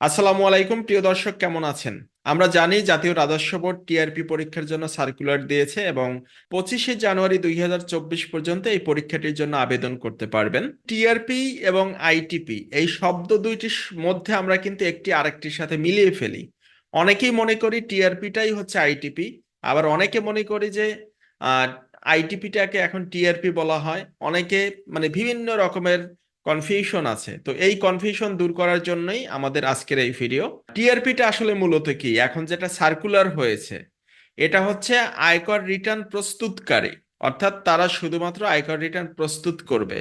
আসসালামু আলাইকুম প্রিয় দর্শক, কেমন আছেন? আমরা জানি জাতীয় রাজস্ব বোর্ড টিআরপি পরীক্ষার জন্য সার্কুলার দিয়েছে এবং 25শে জানুয়ারি 2024 পর্যন্ত এই পরীক্ষাটির জন্য আবেদন করতে পারবেন। টিআরপি এবং আইটিপি এই শব্দ দুইটির মধ্যে আমরা কিন্তু একটি আরেকটির সাথে মিলিয়ে ফেলি। অনেকেই মনে করি টিআরপিটাই হচ্ছে আইটিপি, আবার অনেকে মনে করি যে আইটিপিটাকে এখন টিআরপি বলা হয়। অনেকে বিভিন্ন রকমের কনফিউশন আছে, তো এই কনফিউশন দূর করার জন্যই আমাদের আজকের এই ভিডিও। টিআরপিটা আসলে মূলত কি, এখন যেটা সার্কুলার হয়েছে এটা হচ্ছে আয়কর রিটার্ন প্রস্তুতকারী, অর্থাৎ তারা শুধুমাত্র আয়কর রিটার্ন প্রস্তুত করবে।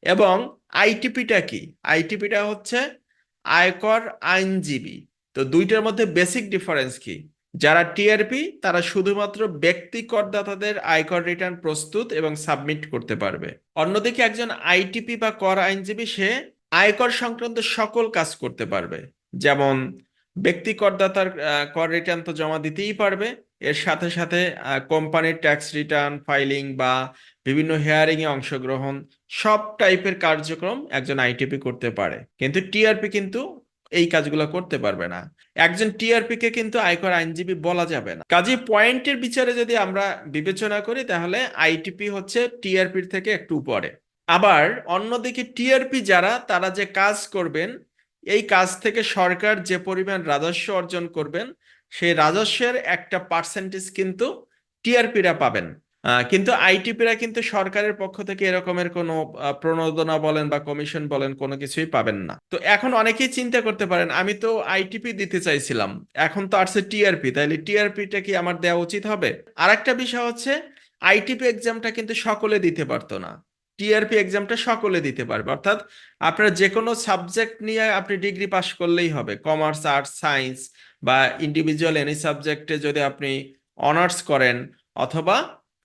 এবং আইটিপিটা কি, আইটিপিটা হচ্ছে আয়কর আইনজীবী। তো দুইটার মধ্যে বেসিক ডিফারেন্স কি? যারা টিআরপি তারা শুধুমাত্র ব্যক্তি করদাতাদের আয়কর রিটার্ন প্রস্তুত এবং সাবমিট করতে পারবে। অন্যদিকে একজন আইটিপি বা কর আইনজীবী সে আয়কর সংক্রান্ত সকল কাজ করতে পারবে। যেমন ব্যক্তি করদাতার কর রিটার্ন তো জমা দিতেই পারবে, এর সাথে সাথে কোম্পানির ট্যাক্স রিটার্ন ফাইলিং বা বিভিন্ন হেয়ারিং এ অংশগ্রহণ, সব টাইপের কার্যক্রম একজন আইটিপি করতে পারে। কিন্তু টিআরপি কিন্তু এই কাজগুলো করতে পারবে না। একজন টিআরপি কে কিন্তু আয়কর আইনজীবী বলা যাবে না। কাজে পয়েন্টের বিচারে যদি আমরা বিবেচনা করি তাহলে আইটিপি হচ্ছে টিআরপির থেকে একটু উপরে। আবার অন্যদিকে টিআরপি যারা, তারা যে কাজ করবেন এই কাজ থেকে সরকার যে পরিমাণ রাজস্ব অর্জন করবেন সেই রাজস্বের একটা পার্সেন্টেজ কিন্তু টিআরপিরা পাবেন। কিন্তু আইটিপিরা কিন্তু সরকারের পক্ষ থেকে এরকমের কোনো প্রণোদনা বলেন বা কমিশন বলেন কোনো কিছুই পাবেন না। তো এখন অনেকেই চিন্তা করতে পারেন, আমি তো আইটিপি দিতে চাইছিলাম, এখন তো আসছে টিআরপি, তাইলে টিআরপিটা কি আমার দেওয়া উচিত হবে? আর একটা বিষয় হচ্ছে, আইটিপি এক্সামটা কিন্তু সকলে দিতে পারতো না, টিআরপি এক্সামটা সকলে দিতে পারবে। অর্থাৎ আপনার যে কোনো সাবজেক্ট নিয়ে আপনি ডিগ্রি পাশ করলেই হবে, কমার্স, আর্টস, সায়েন্স বা ইন্ডিভিজুয়াল এনি সাবজেক্টে যদি আপনি অনার্স করেন, অথবা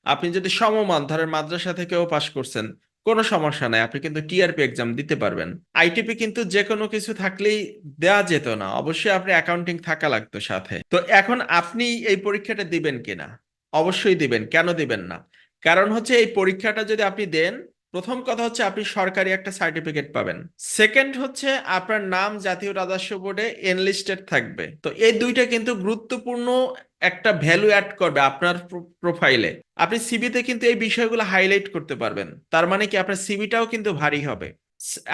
আপনি যদি সমমান ধরেন মাদ্রাসা থেকেও পাশ করছেন, কোনো সমস্যা নাই, আপনি কিন্তু টিআরপি এক্সাম দিতে পারবেন। আইটিপি কিন্তু যে কোনো কিছু থাকলেই দেয়া যেত না, অবশ্যই আপনি অ্যাকাউন্টিং থাকা লাগতো সাথে। তো এখন আপনি এই পরীক্ষাটা দিবেন কিনা? অবশ্যই দিবেন। কেন দিবেন না? কারণ হচ্ছে এই পরীক্ষাটা যদি আপনি দেন, প্রথম কথা হচ্ছে আপনি সরকারি একটা সার্টিফিকেট পাবেন। সেকেন্ড হচ্ছে আপনার নাম জাতীয় রাজস্ব বোর্ডে এনলিস্টেড থাকবে। তো এই দুইটা কিন্তু গুরুত্বপূর্ণ একটা ভ্যালু অ্যাড করবে আপনার প্রোফাইলে। আপনি সিভিতে কিন্তু এই বিষয়গুলো হাইলাইট করতে পারবেন, তার মানে কি আপনার সিভিটাও কিন্তু ভারী হবে।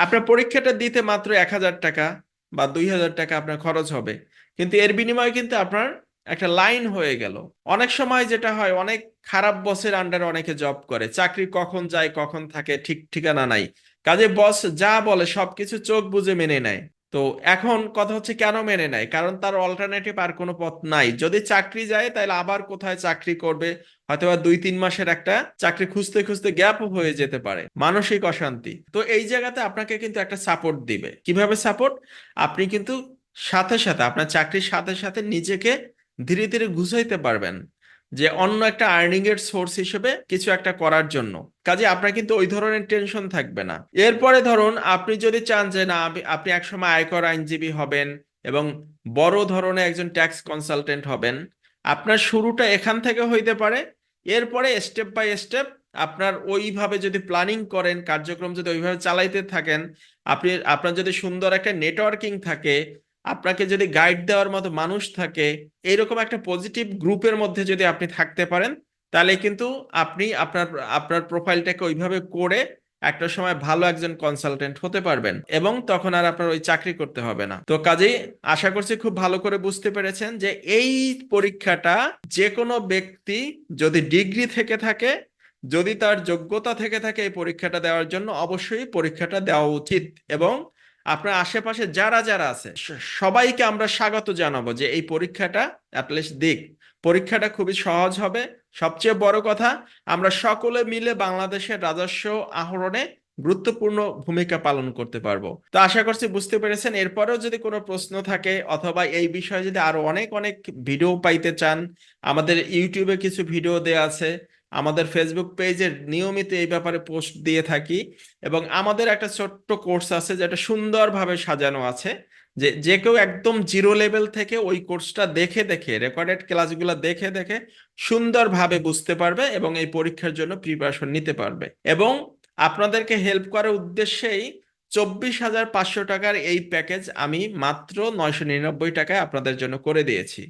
আপনার পরীক্ষাটা দিতে মাত্র 1,000 টাকা বা 2,000 টাকা আপনার খরচ হবে, কিন্তু এর বিনিময়ে কিন্তু আপনার একটা লাইন হয়ে গেল। অনেক সময় যেটা হয়, অনেক খারাপ বসের আন্ডারে অনেকে জব করে, চাকরি কখন যায় কখন থাকে ঠিক ঠিকানা নাই। কাজে বস যা বলে সবকিছু চোখ বুজে মেনে নেয়। তো এখন কথা হচ্ছে, কেন মেনে নেয়? কারণ তার অল্টারনেটিভ আর কোনো পথ নাই। যদি চাকরি যায় তাহলে আবার কোথায় চাকরি করবে, হয়তোবা 2-3 মাসের একটা চাকরি খুঁজতে খুঁজতে গ্যাপ হয়ে যেতে পারে, মানসিক অশান্তি। তো এই জায়গাতে আপনাকে কিন্তু একটা সাপোর্ট দিবে। কিভাবে সাপোর্ট? আপনি কিন্তু সাথে সাথে আপনার চাকরির সাথে সাথে নিজেকে ধীরে ধীরে গুছাইতে পারবেন যে অন্য একটা আর্নিং এর সোর্স হিসেবে কিছু একটা করার জন্য। কাজে আপনার কিন্তু ওই ধরনের টেনশন থাকবে না। এরপরে ধরুন আপনি যদি চান যে না, আপনি একসময় আয়কর আইনজীবী হবেন এবং বড় ধরনের একজন ট্যাক্স কনসালটেন্ট হবেন, আপনার শুরুটা এখান থেকে হইতে পারে। এরপরে স্টেপ বাই স্টেপ আপনার ওইভাবে যদি প্ল্যানিং করেন, কার্যক্রম যদি ওইভাবে চালাইতে থাকেন, আপনার যদি সুন্দর একটা নেটওয়ার্কিং থাকে, আপনাকে যদি গাইড দেওয়ার মতো মানুষ থাকে, এইরকম একটা পজিটিভ গ্রুপের মধ্যে যদি আপনি থাকতে পারেন, তাহলে কিন্তু আপনি আপনার আপনার প্রোফাইলটাকে ওইভাবে করে একটা সময় ভালো একজন কনসালটেন্ট হতে পারবেন এবং তখন আর আপনার ওই চাকরি করতে হবে না। তো কাজেই আশা করছি খুব ভালো করে বুঝতে পেরেছেন যে এই পরীক্ষাটা যে কোনো ব্যক্তি যদি ডিগ্রি থেকে থাকে, যদি তার যোগ্যতা থেকে থাকে, এই পরীক্ষাটা দেওয়ার জন্য অবশ্যই পরীক্ষাটা দেওয়া উচিত। এবং আপনার আশেপাশে যারা যারা আছে সবাইকে আমরা স্বাগত জানাবো যে এই পরীক্ষাটা অ্যাটলিস্ট দিক। পরীক্ষাটা খুবই সহজ হবে। সবচেয়ে বড় কথা, আমরা সকলে মিলে বাংলাদেশের রাজস্ব আহরণে গুরুত্বপূর্ণ ভূমিকা পালন করতে পারবো। তো আশা করছি বুঝতে পেরেছেন। এরপরেও যদি কোনো প্রশ্ন থাকে অথবা এই বিষয়ে যদি আরো অনেক অনেক ভিডিও পাইতে চান, আমাদের ইউটিউবে কিছু ভিডিও দেয়া আছে, আমাদের ফেসবুক পেজে নিয়মিত এই ব্যাপারে পোস্ট দিয়ে থাকি, এবং আমাদের একটা ছোট্ট কোর্স আছে যেটা সুন্দরভাবে সাজানো আছে, যে যে কেউ একদম জিরো লেভেল থেকে ওই কোর্সটা দেখে দেখে, রেকর্ডেড ক্লাসগুলো দেখে দেখে সুন্দরভাবে বুঝতে পারবে এবং এই পরীক্ষার জন্য প্রিপারেশন নিতে পারবে। এবং আপনাদেরকে হেল্প করার উদ্দেশ্যেই 24,500 টাকার এই প্যাকেজ আমি মাত্র 999 টাকায় আপনাদের জন্য করে দিয়েছি।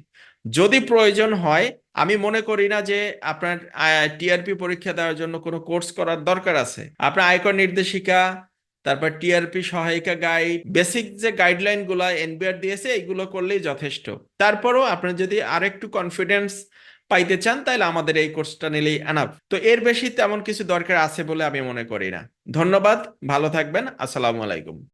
যদি প্রয়োজন হয়, আমি মনে করি না যে আপনার টিআরপি পরীক্ষা দেওয়ার জন্য কোনো কোর্স করার দরকার আছে। আপনার আয়কর নির্দেশিকা, তারপর টিআরপি সহায়িকা গাইড, বেসিক যে গাইডলাইন গুলা এনবিআর দিয়েছে এইগুলো করলেই যথেষ্ট। তারপরও আপনি যদি আরেকটু কনফিডেন্স পাইতে চান তাহলে আমাদের এই কোর্সটা নিলেই এনাফ। তো এর বেশি তেমন কিছু দরকার আছে বলে আমি মনে করি না। ধন্যবাদ, ভালো থাকবেন, আসসালামু আলাইকুম।